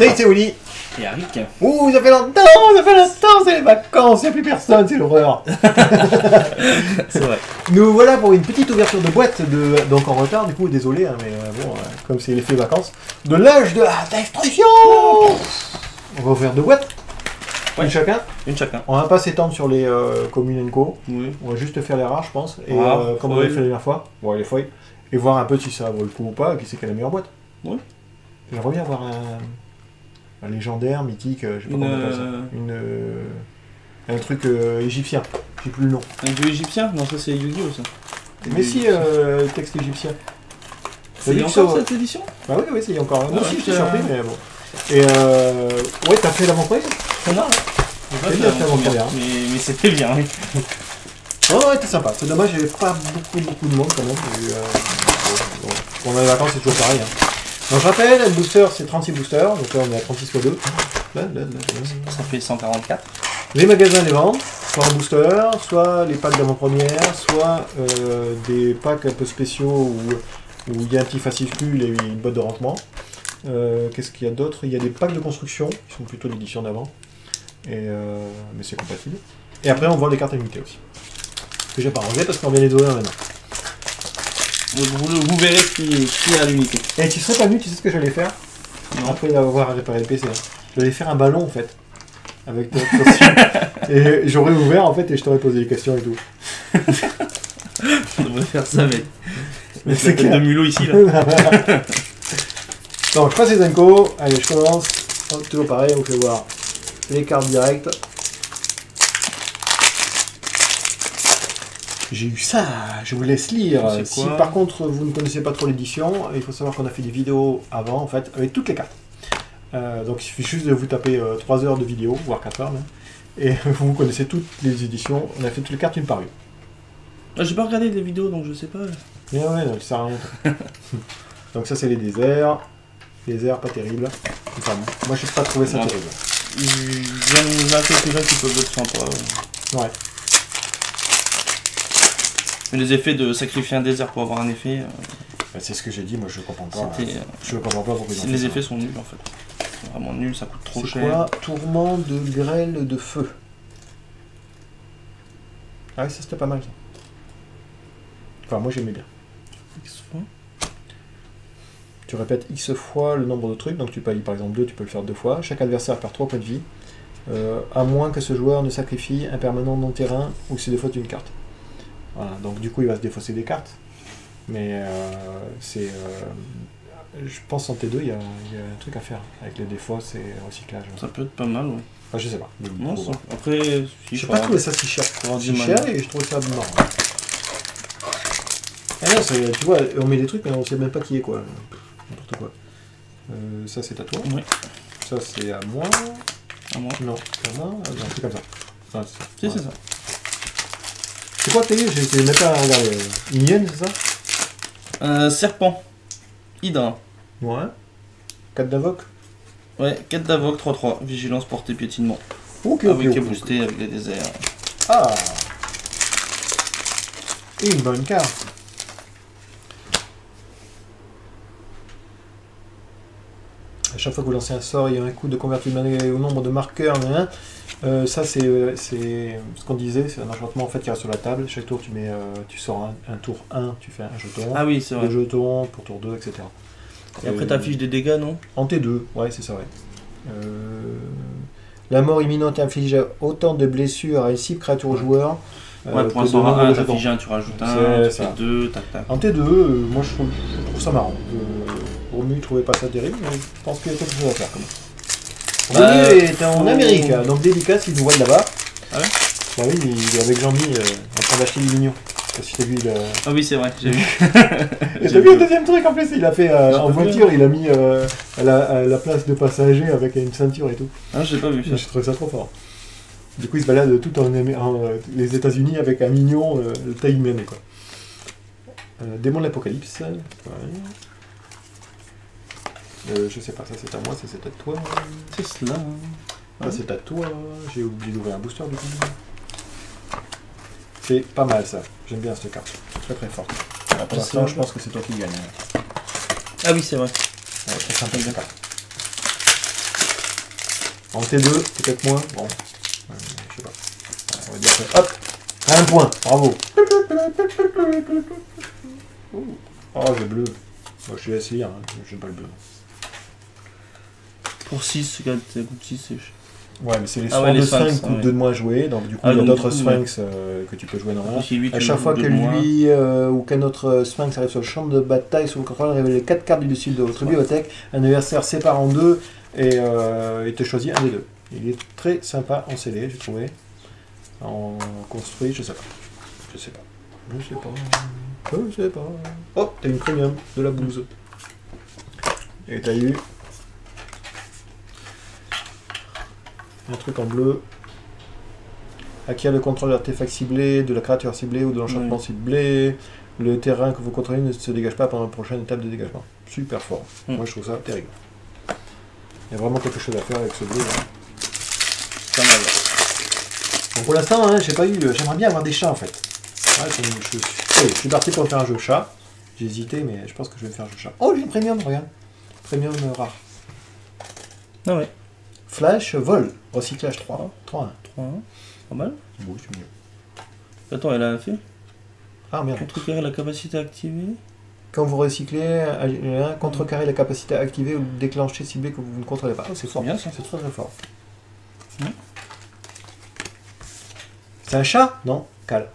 Salut, c'est Willy. Et Arik. Ouh, ça fait longtemps, c'est les vacances, il n'y a plus personne, c'est l'horreur. C'est vrai. Nous voilà pour une petite ouverture de boîte, donc en retard, du coup, désolé, hein, mais bon, comme c'est l'effet vacances, de l'âge de la destruction. On va ouvrir deux boîtes, ouais. Une chacun. Une chacun. On va pas s'étendre sur les communes co. Oui. On va juste faire les rares, je pense, et comme on foil. l'a fait la dernière fois, bon, les foils, et voir un peu si ça vaut le coup ou pas, et qui c'est qui a la meilleure boîte. Oui. J'aimerais bien avoir un légendaire, mythique, je sais pas comment on appelle ça. Un truc égyptien, j'ai plus le nom. Un dieu égyptien? Non, ça c'est Yu-Gi-Oh! Ça. Mais si, texte égyptien. C'est encore cette édition? Bah oui, c'est encore. Moi aussi, ouais, j'étais surpris, mais bon. Et ouais, t'as fait l'avant-première? Ça va, C'est bien fait l'avant-première. Mais c'était bien, oui. Ouais, c'était sympa. C'est dommage, il n'y avait pas beaucoup de monde quand même. Pendant les vacances, c'est toujours pareil. Hein. Donc je rappelle, le booster, c'est 36 boosters. Donc là, on est à 36 x 2. Ça fait 144. Les magasins les vendent, soit en booster, soit les packs d'avant-première, soit des packs un peu spéciaux où il y a un petit fascicule et une boîte de rentrement. Qu'est-ce qu'il y a d'autre? Il y a des packs de construction, qui sont plutôt l'édition d'avant. Mais c'est compatible. Et après, on vend les cartes limitées aussi. Que j'ai pas rangé parce qu'on vient les ouvrir maintenant. Vous verrez qui a l'unité. Et tu serais pas venu, tu sais ce que j'allais faire? Non. Après avoir réparé le PC. J'allais faire un ballon en fait. Avec ton costume. Et j'aurais ouvert en fait et je t'aurais posé des questions et tout. On devrait faire ça, mais c'est de mulot ici là. Donc je passe les Zenko. Allez, je commence. Toujours pareil, on vous fait voir les cartes directes. J'ai eu ça, je vous laisse lire. Si par contre vous ne connaissez pas trop l'édition, il faut savoir qu'on a fait des vidéos avant en fait, avec toutes les cartes. Donc il suffit juste de vous taper 3 heures de vidéo, voire 4 heures même, et vous connaissez toutes les éditions. On a fait toutes les cartes une par une. Ah, j'ai pas regardé les vidéos donc je sais pas. Ouais, non, ça sert à rien. Donc ça c'est les déserts. Les airs pas terribles. Enfin, moi je n'ai pas trouvé ça terrible. Il y en a quelques-uns qui peuvent être sympas. Ouais. Mais les effets de sacrifier un désert pour avoir un effet... Bah, c'est ce que j'ai dit, moi je comprends pas. Je comprends pas pourquoi ils ont fait les ça. effets sont nuls en fait. C'est vraiment nul, ça coûte trop cher. C'est quoi? Tourment de grêle de feu. Ah oui, ça c'était pas mal ça. Enfin, moi j'aimais bien. X fois. Tu répètes X fois le nombre de trucs, donc tu payes par exemple 2, tu peux le faire 2 fois. Chaque adversaire perd 3 points de vie, à moins que ce joueur ne sacrifie un permanent non terrain ou c'est des fois une carte. Voilà, donc du coup il va se défausser des cartes, mais c'est... je pense en T2 il y a un truc à faire avec les défauts, c'est recyclage. Ça peut être pas mal, ouais. Enfin, je sais pas. Non, après... Si j'ai pas trouvé ça si cher. Si cher et je trouve ça marrant. Ah non, tu vois, on met des trucs mais on sait même pas qui est quoi. N'importe quoi. Ça c'est à toi. Oui. Ça c'est à moi. À moi. Non, à moi. Non, c'est comme ça. Ah, si, c'est ça. C'est quoi t'es? J'ai même pas regardé. Une hyène, c'est ça? Serpent. Hydra. Ouais. 4 d'invoque. Ouais, 4 d'invoque, 3-3. Vigilance, portée, piétinement. Ok, avec boosté avec les déserts. Ah. Et une bonne carte. À chaque fois que vous lancez un sort, il y a un coup de convertir au nombre de marqueurs. Ça, c'est ce qu'on disait, c'est un enchantement en fait qui reste sur la table. Chaque tour, tu sors un tour 1, tu fais un jeton. Ah oui, c'est vrai. 2 jetons pour tour 2, etc. Et après, tu affiches des dégâts, non? En T2, ouais, c'est ça, ouais. La mort imminente inflige autant de blessures à une cible créature au joueur. Ouais, pour un sort à 1, t'affiches un, tu rajoutes un, tu fais 2, tac tac. En T2, moi je trouve ça marrant. Romu trouvait pas ça terrible, mais je pense qu'il y a quelque chose à faire quand même. Romu est en Amérique, donc délicat s'il nous voit de là-bas. Ah ouais? Bah oui, il est avec Jean-Mi en train d'acheter des mignons. Je sais pas si t'as vu le... Ah oui, c'est vrai, j'ai vu. Et t'as vu le deuxième truc en plus, il a fait en voiture, il a mis à la place de passager avec une ceinture et tout. Ah, j'ai pas vu ça. J'ai trouvé ça trop fort. Du coup, il se balade tout en les États-Unis avec un mignon de taille humaine, quoi. Démon de l'Apocalypse. Ouais. Je sais pas, ça c'est à moi, ça c'est à toi. C'est cela. Ça c'est à toi. J'ai oublié d'ouvrir un booster du coup. C'est pas mal ça. J'aime bien cette carte. Très très forte. Pour l'instant, je pense que c'est toi qui gagne. Ah oui, c'est vrai. Ouais, c'est sympa cette carte. En T2, peut-être moins. Bon, je sais pas. On va dire que... Hop, un point, bravo. Oh, j'ai bleu. Moi, je vais essayer, hein. J'aime pas le bleu. Pour 6, ça coûte 6, c'est... Ouais, mais c'est les soins de Sphinx qui coûtent 2 de moins à jouer, donc du coup, il y a d'autres Sphinx que tu peux jouer normalement. À chaque fois que lui ou qu'un autre Sphinx arrive sur le champ de bataille, sous le contrôle, révèle 4 cartes du dessus de votre bibliothèque, un adversaire sépare en 2 et il te choisit un des deux. Il est très sympa en scellé, j'ai trouvé. En construit, je sais pas. Je sais pas. Je sais pas. Je sais pas. Oh, t'as une premium de la bouse. Et t'as eu un truc en bleu. Acquiert le contrôle de l'artefact ciblé, de la créature ciblée ou de l'enchantement ciblé. Le terrain que vous contrôlez ne se dégage pas pendant la prochaine étape de dégagement. Super fort. Moi, je trouve ça terrible. Il y a vraiment quelque chose à faire avec ce bleu. Là. Pas mal. Donc pour l'instant, hein, j'ai pas eu. J'aimerais bien avoir des chats en fait. Ouais, je suis parti pour faire un jeu chat. J'ai hésité, mais je pense que je vais me faire un jeu chat. Oh, j'ai une premium, regarde. Premium rare. Ah ouais. Flash, vol, recyclage 3. 3-1. 3-1. Pas mal. Bon, c'est mieux. Attends, elle a fait. Ah merde. Contrecarrer la capacité activée. Quand vous recyclez, contrecarrer la capacité activée ou déclencher ciblé que vous ne contrôlez pas. Oh, c'est fort. Bien, ça. C'est très très fort. C'est un chat? Non, cale.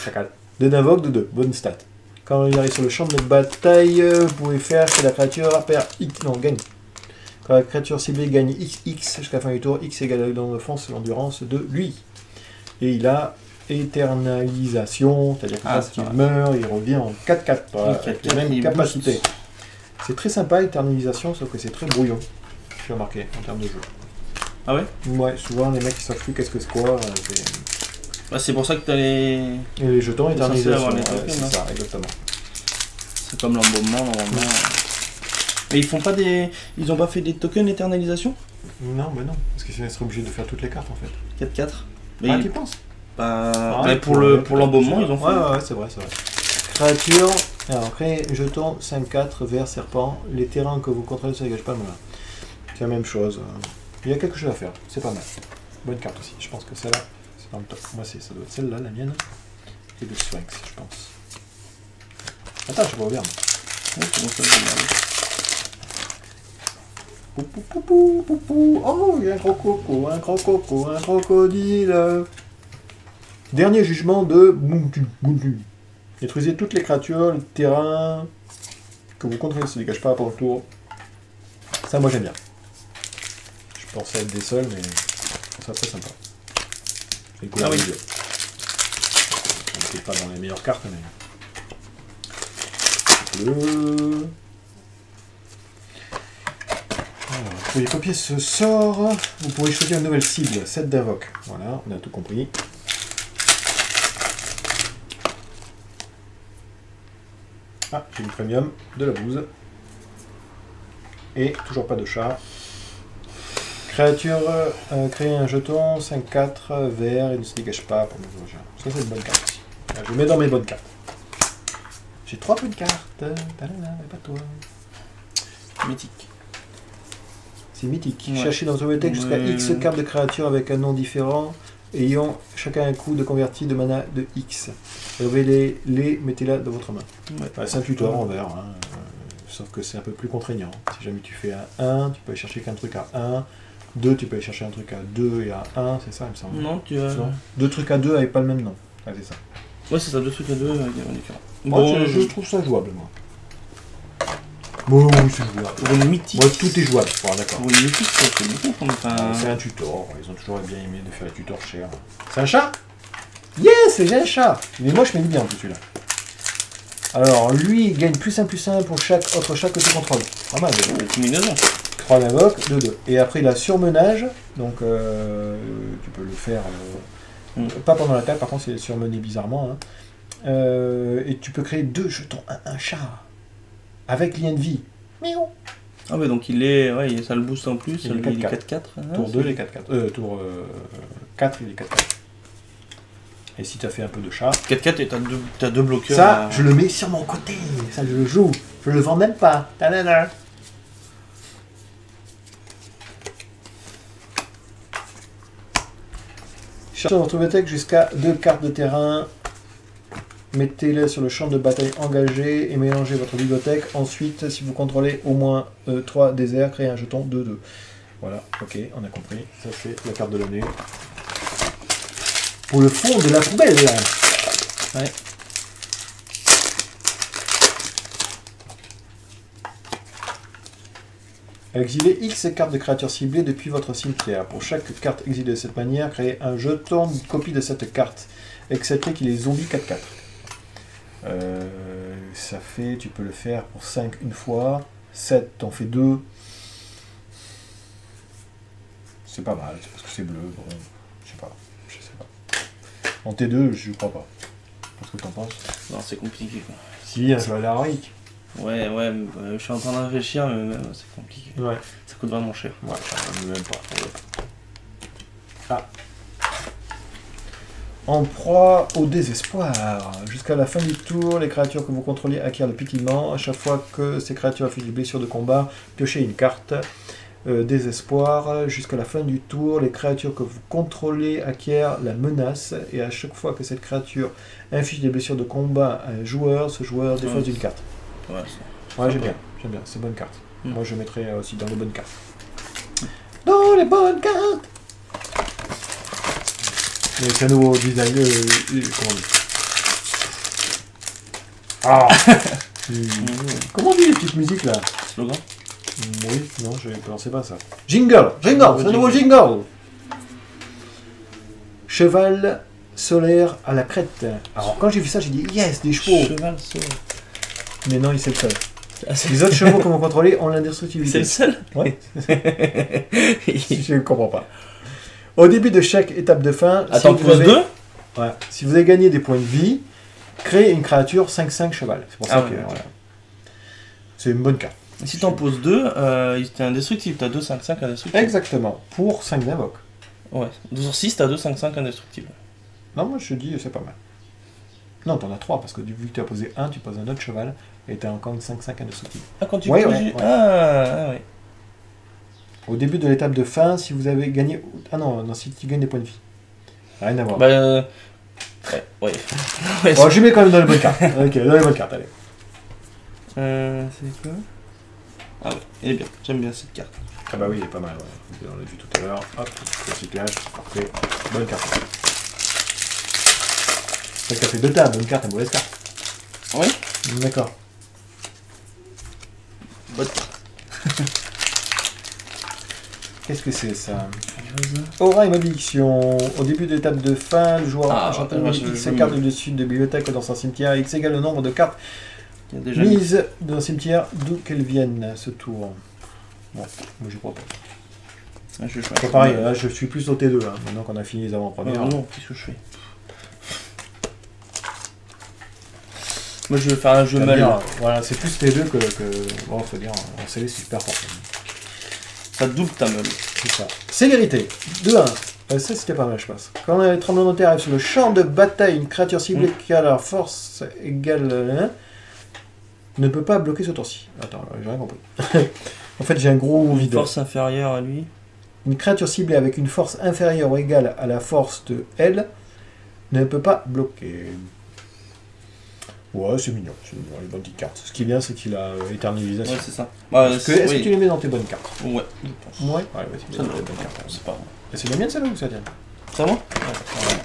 Chacal. 2 d'invoque, de 2. Bonne stat. Quand il arrive sur le champ de bataille, vous pouvez faire que la créature perd X. Non, gagne. Quand la créature ciblée gagne XX jusqu'à la fin du tour, X égale dans le fond l'endurance de lui. Et il a éternalisation, c'est-à-dire que quand il meurt, il revient en 4-4, avec les mêmes capacités. C'est très sympa, éternalisation, sauf que c'est très brouillon. J'ai remarqué, en termes de jeu. Ah ouais? Ouais, souvent les mecs ils savent plus qu'est-ce que c'est quoi. C'est pour ça que t'as les... Et les jetons éternisation, c'est ça, exactement. C'est comme l'embaumement, normalement. Mais ils font pas des... Ils ont pas fait des tokens éternalisation? Non, mais non, parce que sinon ils seraient obligés de faire toutes les cartes en fait. 4-4. Ah, tu penses? Mais pour l'embaumement, ils ont fait... Ouais, c'est vrai, c'est vrai. Créature, alors créez jeton 5-4, vert, serpent. Les terrains que vous contrôlez ne se dégagent pas, voilà. C'est la même chose. Il y a quelque chose à faire, c'est pas mal. Bonne carte aussi, je pense que celle-là, c'est dans le top. Moi, ça doit être celle-là, la mienne. Et le Sphinx, je pense. Attends, je regarde. Oh, il y a un gros coco, un crocodile. Dernier jugement de Buntu. Détruisez toutes les créatures, le terrain que vous contrôlez ne se dégage pas pendant le tour. Ça, moi, j'aime bien. Je pensais être des seuls, mais je trouve ça très sympa. C'est cool. On n'était pas dans les meilleures cartes, mais... Bleu. Alors, vous pouvez copier ce sort. Vous pouvez choisir une nouvelle cible, 7 d'invoque. Voilà, on a tout compris. Ah, j'ai une premium, de la bouse. Et toujours pas de chat. Créature, créer un jeton, 5-4, vert, il ne se dégage pas pour mes origines. Ça, c'est une bonne carte aussi. Je le mets dans mes bonnes cartes. J'ai 3 bonnes cartes. Et pas toi. Mythique. C'est mythique. Ouais. Cherchez dans votre bibliothèque jusqu'à X cartes de créatures avec un nom différent, ayant chacun un coup de converti de mana de X. Révélez-les, mettez-la dans votre main. Ouais. C'est un tuteur en vert. Hein. Sauf que c'est un peu plus contraignant. Si jamais tu fais un 1, tu peux aller chercher qu'un truc à 1. 2, tu peux aller chercher un truc à 2 et à 1, c'est ça, il me semble. Non, tu as... 2 trucs à 2 avec pas le même nom. Ah, c'est ça. Ouais, c'est ça, 2 trucs à 2 avec un différent. Bon, je trouve ça jouable, moi. Bon, oui, c'est jouable. Pour une mythique. Moi, tout est jouable. Bon, d'accord. Pour une mythique, c'est beaucoup. C'est un tutor. Ils ont toujours bien aimé de faire les tutors chers. C'est un chat? Yes, j'ai un chat. Il est moche, mais il est bien en plus, celui-là. Alors, lui, il gagne +1/+1 pour chaque autre chat que tu contrôles. Pas mal, déjà. 3 d'invoque, 2-2. Et après, il a surmenage. Donc, tu peux le faire... pas pendant l'attaque, par contre, c'est surmené bizarrement. Hein. Et tu peux créer 2 jetons, un chat. Avec lien de vie. Miaou. Ah ouais, donc il est... Ouais, ça le booste en plus. Il est 4-4. Tour 2, il est 4-4. Tour 4, il est 4-4. Et si tu as fait un peu de chat... 4-4 et t'as 2 bloqueurs... Ça, je le mets sur mon côté. Ça, je le joue. Je le vends même pas. Ta-da-da. Cherchez dans votre bibliothèque jusqu'à 2 cartes de terrain. Mettez-les sur le champ de bataille engagé et mélangez votre bibliothèque. Ensuite, si vous contrôlez au moins 3 déserts, créez un jeton 2-2. Voilà, ok, on a compris. Ça, c'est la carte de l'année. Pour le fond de la poubelle. Ouais. Exilez X cartes de créatures ciblées depuis votre cimetière. Pour chaque carte exilée de cette manière, créez un jeton de copie de cette carte, excepté qu'il est zombie 4-4. Ça fait, tu peux le faire pour 5 une fois, 7 t'en fais 2. C'est pas mal, c'est parce que c'est bleu, bon, je sais pas. En T2, je crois pas. Qu'est-ce que t'en penses? Non, c'est compliqué quoi. Si, ça va aller à Rick. Ouais, je suis en train de réfléchir, mais même c'est compliqué. Ouais. Ça coûte vraiment cher. Ouais, même pas. Ah. En proie au désespoir. Jusqu'à la fin du tour, les créatures que vous contrôlez acquièrent le pétillement. À chaque fois que ces créatures affligent des blessures de combat, piochez une carte. Désespoir. Jusqu'à la fin du tour, les créatures que vous contrôlez acquièrent la menace. Et à chaque fois que cette créature inflige des blessures de combat à un joueur, ce joueur défausse d'une carte. Ouais, j'aime bien. C'est bonne carte. Moi, je mettrais aussi dans les bonnes cartes. Dans les bonnes cartes. C'est un nouveau design. Comment on dit? Ah. Comment on dit les petites musiques là? Slogan? Oui, non, je ne pensais pas ça. Jingle, c'est un nouveau jingle. Cheval solaire à la crête. Alors quand j'ai vu ça, j'ai dit yes, des chevaux. Cheval solaire. Mais non, c'est le seul. Les autres chevaux qu'on va contrôler ont l'indestructibilité. C'est le seul? Ouais. Je ne comprends pas. Au début de chaque étape de fin, attends, si plus 2 ouais, si vous avez gagné des points de vie, créez une créature 5-5 cheval. C'est pour ça que voilà. C'est une bonne carte. Et si t'en poses 2, t'es indestructible. T'as 2-5-5 indestructible. Exactement. Pour 5 d'invoque. Ouais. 2 sur 6, t'as 2-5-5 indestructible. Non, moi je te dis, c'est pas mal. Non, t'en as 3, parce que vu que tu as posé 1, tu poses un autre cheval, et t'as encore une 5-5 indestructible. Ah, quand tu ouais, poses... ouais. Ah, ouais. Au début de l'étape de fin, si vous avez gagné... Ah non, si tu gagnes des points de vie. Rien à voir. Bah, ouais. Bon, je mets quand même dans les bonnes cartes. Ok, dans les bonnes cartes, allez. C'est quoi? Ah ouais, elle est bien. J'aime bien cette carte. Ah bah oui, il est pas mal, ouais. On l'a vu tout à l'heure. Hop, recyclage, parfait. Bonne carte. Ça fait 2 tables, bonne carte, une mauvaise carte. Oui. D'accord. Bonne carte. Qu'est-ce que c'est ça? Aura et malédiction. Au début de l'étape de fin, le joueur enchante X cartes dessus de bibliothèque dans son cimetière. X égale le nombre de cartes mises dans le cimetière d'où qu'elles viennent ce tour. Bon, moi j'y crois pas. Ah, c'est pareil, là je suis plus au T2, hein, maintenant qu'on a fini les avant-premières. Non, qu'est-ce que je fais? Moi je vais faire un jeu mal. Voilà, c'est plus T2 que... Bon, faut dire, en CL c'est super fort. Ça double ta meule. C'est ça. Sévérité. 2-1. Ça c'était pas mal, je pense. Quand un tremblement de terre arrive sur le champ de bataille, une créature ciblée qui a la force égale... ne peut pas bloquer ce tour-ci. Attends, j'ai rien compris. En fait, j'ai un gros vide. Force inférieure à lui. Une créature ciblée avec une force inférieure ou égale à la force de L ne peut pas bloquer. Ouais, c'est mignon, les bonnes petites cartes. Ce qui est bien, c'est qu'il a éternisation. Ouais, c'est ça. Est-ce que tu les mets dans tes bonnes cartes? Ouais, je pense. Ouais, vas-y, ça mets dans tes bonnes cartes. C'est pas bon. Et c'est la mienne celle-là ou ça tient? C'est moi? Ouais.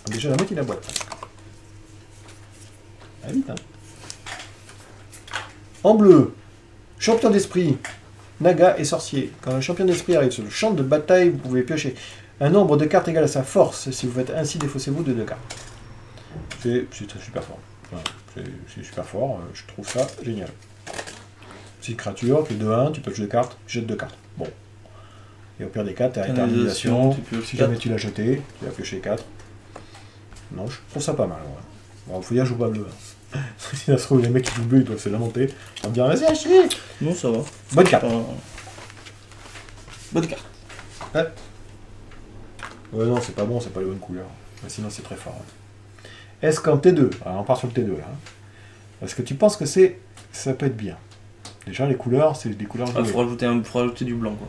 Déjà la moitié de la boîte. Ah, vite, hein. En bleu, champion d'esprit, Naga et sorcier. Quand un champion d'esprit arrive sur le champ de bataille, vous pouvez piocher un nombre de cartes égal à sa force. Si vous faites ainsi, défaussez-vous de 2 cartes. C'est super fort. Voilà, c'est super fort, je trouve ça génial. C'est une créature, tu es 2-1, tu peux jouer 2 cartes, jette 2 cartes. Bon. Et au pire des cas, tu as éternisation. Si jamais tu l'as jeté, tu vas piocher 4. Non, je trouve ça pas mal. Ouais. Bon, faut dire, je joue pas bleu. Hein. Si ça se trouve, les mecs qui jouent bleu, ils doivent se lamenter. On va me dire, vas-y, à chier. Non, ça va. Bonne carte. Bonne carte. Ouais. Ouais, non, c'est pas bon, c'est pas les bonnes couleurs. Mais sinon, c'est très fort. Ouais. Est-ce qu'en T2, alors on part sur le T2 là, est-ce que tu penses que ça peut être bien? Déjà, les couleurs, c'est des couleurs Il jouées. faut rajouter du blanc quoi.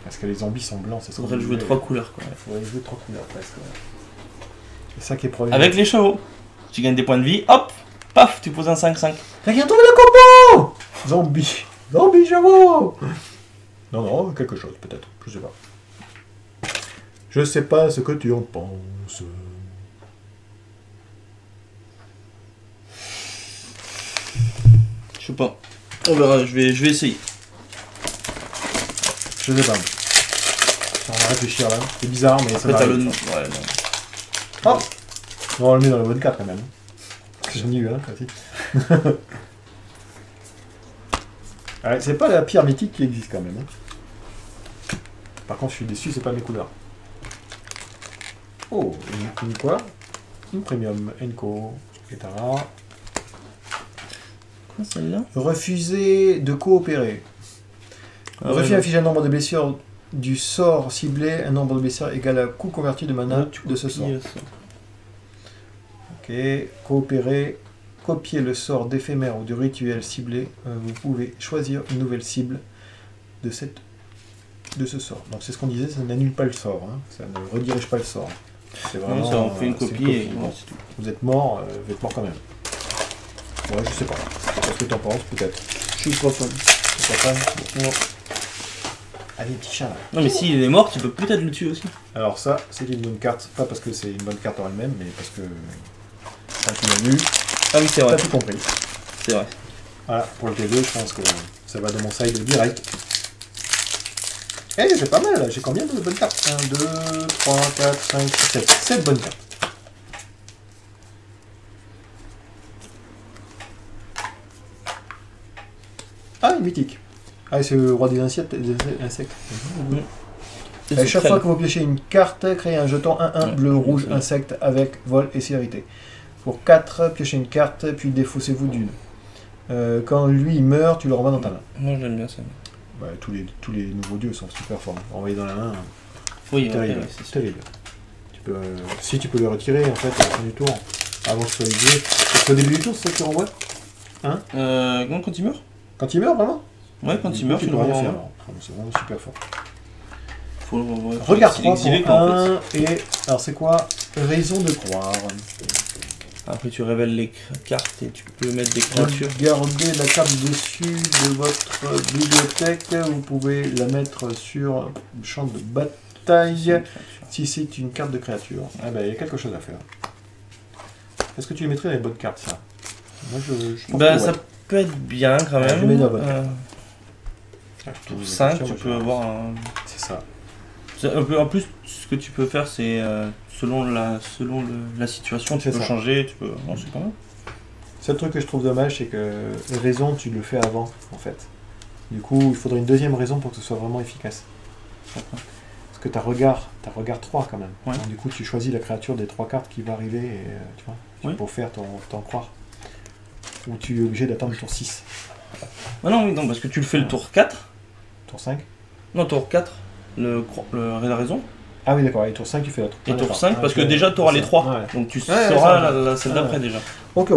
Parce que les zombies sont blancs, c'est ça. Faudrait jouer 3 couleurs quoi. Il faudrait jouer 3 couleurs presque. Ouais. C'est ça qui est problématique. Avec les chevaux, tu gagnes des points de vie, hop, paf, tu poses un 5-5. T'as bien trouvé le combo. Zombie. Zombie chevaux. Non, quelque chose peut-être. Je sais pas. Je sais pas ce que tu en penses. Je sais pas. On verra, je vais essayer. Je sais pas. On va réfléchir là. C'est bizarre, mais ça Après, t'as le m'arrive. nom. Ouais, non. Oh, on le met dans la bonne carte quand même. Parce que j'en ai eu un, aussi. Ouais, c'est pas la pire mythique qui existe quand même. Hein. Par contre, je suis déçu, c'est pas mes couleurs. Oh, une quoi? Une premium, Enco, etc. Quoi celle-là? Refuser de coopérer. Ah Refus ouais, affiche un nombre de blessures du sort ciblé, un nombre de blessures égal à coût converti de mana de ce sort. Ok, coopérer, copier le sort d'éphémère ou de rituel ciblé. Vous pouvez choisir une nouvelle cible de ce sort. Donc c'est ce qu'on disait, ça n'annule pas le sort, hein. Ça ne redirige pas le sort. C'est vraiment, Non, ça on fait une copie et Bon, c'est tout. vous êtes mort quand même. Ouais, je sais pas. Je sais pas ce que t'en penses, peut-être. Je suis pas fan. C'est pas fan. Non. Allez, petit chat là. Non mais s'il est mort, tu peux peut-être le tuer aussi. Alors ça, c'est une bonne carte. Pas parce que c'est une bonne carte en elle-même, mais parce que quand tu l'as vu, Ah oui, c'est vrai. t'as tout compris. C'est vrai. Voilà, pour le T2, je pense que ça va de mon side direct. Eh, c'est pas mal là, j'ai combien de bonnes cartes? 1, 2, 3, 4, 5, 6, 7. 7 bonnes cartes. Ah, une mythique. Ah, c'est le roi des insectes. À chaque fois que vous piochez une carte, créez un jeton 1-1 bleu, rouge, insecte avec vol et célérité. Pour 4, piochez une carte, puis défaussez-vous d'une. Quand lui il meurt, tu le remets dans ta main. Moi j'aime bien ça. Ouais, tous les nouveaux dieux sont super forts. Envoyer dans la main, Oui, terrible. ouais, c'est sûr. Terrible. Tu peux, si tu peux le retirer en fait à la fin du tour, avant que ce soit les dieux. Parce qu'au début du tour, c'est ça que tu renvoies. Quand il meurt? Quand il meurt, vraiment? Ouais, quand il meurt, tu le peux rien renvoies. faire. C'est vraiment super fort. Faut le renvoyer. Regarde S'il 3 exilé, pour quoi, en 1 et... Alors c'est quoi? Raison de croire. Après, tu révèles les cartes et tu peux mettre des créatures. Regardez la carte dessus de votre bibliothèque. Vous pouvez la mettre sur le champ de bataille si c'est une carte de créature. Ah ben, il y a quelque chose à faire. Est-ce que tu les mettrais dans les bonnes cartes, ça? Moi, je pense Bah, que ouais. ça peut être bien quand Ouais, même. je mets dans la bonne carte. Pour 5, tu peux avoir un... C'est ça. En plus, ce que tu peux faire, c'est selon la situation, tu C'est peux ça. changer, tu peux... Non, c'est pas mal. Seul truc que je trouve dommage, c'est que raison, tu le fais avant, en fait. Du coup, il faudrait une deuxième raison pour que ce soit vraiment efficace. Parce que t'as regard 3 quand même. Ouais. Donc, du coup, tu choisis la créature des 3 cartes qui va arriver, et, tu vois, Oui. pour faire ton croire. Ou tu es obligé d'attendre le tour 6. Ah non, oui, non, parce que tu le fais le tour 4. Tour 5. Non, tour 4, la raison. Ah oui, d'accord, et tour 5, tu fais la tour. Et tour 5, parce que déjà, tu auras les 3. Ouais. Donc tu Ouais, sauras ça. celle d'après déjà. Ok.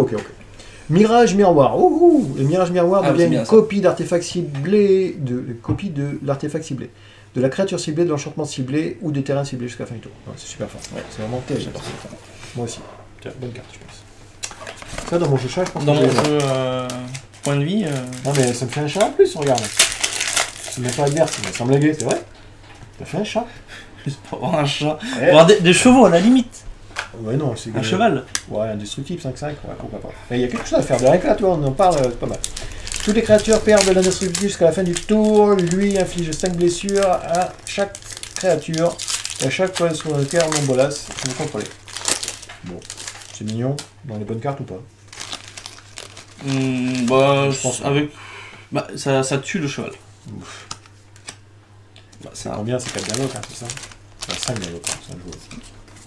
Mirage miroir. Ouh, le mirage miroir Ah, devient c'est bien, une ça. copie d'artefact ciblé, copie de l'artefact ciblé, de la créature ciblée, de l'enchantement ciblé ou des terrains ciblés jusqu'à la fin du tour. Ouais, c'est super fort. Ouais. C'est vraiment terrible. J'adore ça. Moi aussi. Tiens, bonne carte, je pense. Ça, dans mon jeu chat, je pense Dans que mon je l'ai. jeu point de vie, Non, mais ça me fait un chat en plus, regarde. C'est même pas adverse, mais sans blaguer, c'est vrai. Ça fait un chat. juste pour avoir un chat. Ouais. Pour avoir des chevaux à la limite. Ouais, non, c'est Un cheval. Ouais, indestructible 5-5, ouais, pourquoi pas. Mais il y a quelque chose à faire. Rien que là, tu vois, on en parle, c'est pas mal. Toutes les créatures perdent de l'indestructibilité jusqu'à la fin du tour. Lui inflige 5 blessures à chaque créature. Et à chaque fois sur le terre non bolas, vous contrôlez. Bon, c'est mignon. Dans les bonnes cartes ou pas? Bah, Je pense. avec. Bah, ça tue le cheval. Ouf. Bah, C'est ça... combien? C'est 4 dialogues, hein, c'est ça? C'est 5 dialogues, c'est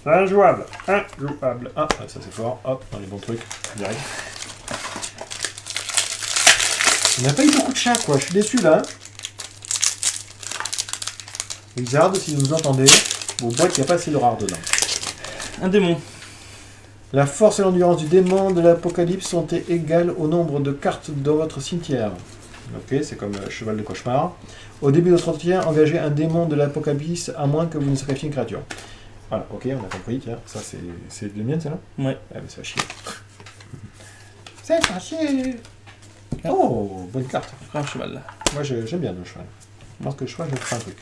injouable. Injouable. Ah, ça c'est fort. Hop, dans les bons trucs, direct. On n'a pas eu beaucoup de chats, quoi. Je suis déçu, là. Wizard, si vous nous entendez, vos boîtes, il n'y a pas assez de rare dedans. Un démon. La force et l'endurance du démon de l'apocalypse sont égales au nombre de cartes dans votre cimetière. Ok, c'est comme cheval de cauchemar. Au début de votre entretien, engagez un démon de l'apocalypse à moins que vous ne sacrifiez une créature. Voilà, ok, on a compris, tiens, ça c'est de mienne, celle-là? Ouais. Ah, mais ça chier. C'est à chier. Oh, bonne carte. Je prends un cheval là. Moi j'aime bien le cheval. Je pense que le cheval, je vais faire un truc.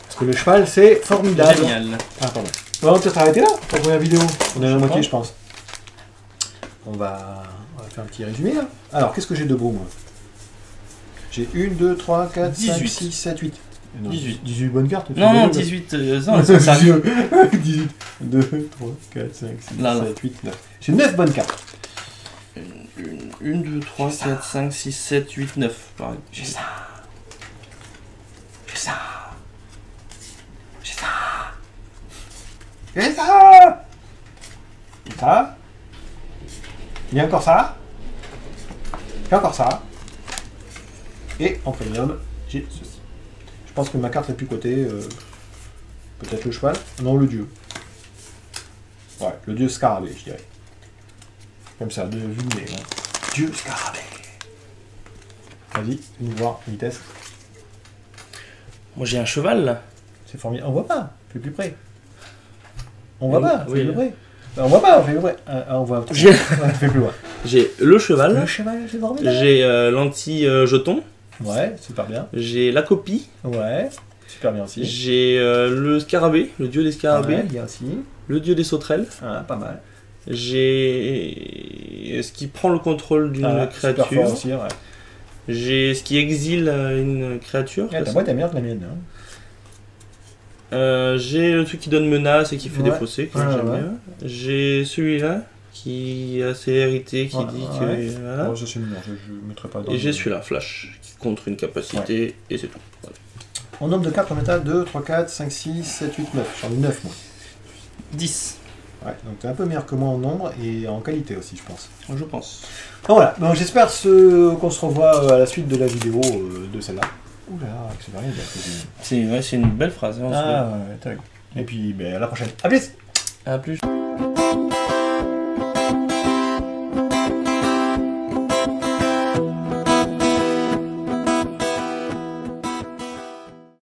Parce que le cheval, c'est formidable. Génial. Ah, pardon. Bon, on va peut-être arrêter là, pour la première vidéo. On est à la moitié, pense. je pense. On va faire un petit résumé là. Alors, qu'est-ce que j'ai de beau, moi? J'ai 1, 2, 3, 4, 5, 18. 6, 7, 8. Non, 18. 18 bonnes cartes. Non, non, 18. Non, c'est ça. 18, 2, 3, 4, 5, 6, Là, là. 7, 8, 9. J'ai 9 bonnes cartes. 1, 2, 3, 4, 5, 6, 7, 8, 9. Pareil. J'ai ça. J'ai ça. J'ai ça. J'ai ça. J'ai ça. Il y a encore ça. J'ai encore ça. Et en premium, j'ai ceci. Je pense que ma carte la plus cotée, peut-être le cheval. Non, le dieu. Ouais, le dieu scarabée, je dirais. Comme ça, de vue de nez. Hein. Dieu scarabée. Vas-y, une voir, une vitesse. Moi j'ai un cheval là. C'est formidable. On voit pas, fais plus près. On voit pas, fais Oui, plus près. On voit pas, fais plus près. On voit un peu. J'ai- Fais plus loin. J'ai le cheval. Le cheval, c'est formidable. J'ai l'anti-jeton. Ouais, super bien. J'ai la copie. Ouais, super bien aussi. J'ai le scarabée, le dieu des scarabées. Ouais, bien aussi. Le dieu des sauterelles. Ah, pas mal. J'ai ce qui prend le contrôle d'une Ah, super créature. fort aussi, ouais. J'ai ce qui exile une créature. Ouais, ta boîte est meilleure que la mienne. Hein. J'ai le truc qui donne menace et qui fait Ouais. défausser, que Ouais, j'aime ouais. bien. J'ai celui-là qui a célérité, qui Ouais, dit ouais. que. Voilà. Oh, ça c'est mignon, je ne mettrai pas dans Et j'ai le- celui-là, Flash, qui contre une capacité, et c'est tout. Voilà. En nombre de cartes en métal, 2, 3, 4, 5, 6, 7, 8, 9. J'en ai 9 moi. 10, Ouais, donc t'es un peu meilleur que moi en nombre et en qualité aussi, je pense. je pense. Donc voilà, donc j'espère qu'on se revoit à la suite de la vidéo de celle-là. Oula, c'est rien bien. C'est une belle phrase. Hein, Ah ouais, t'as vu. Et puis ben, à la prochaine. A plus. À plus.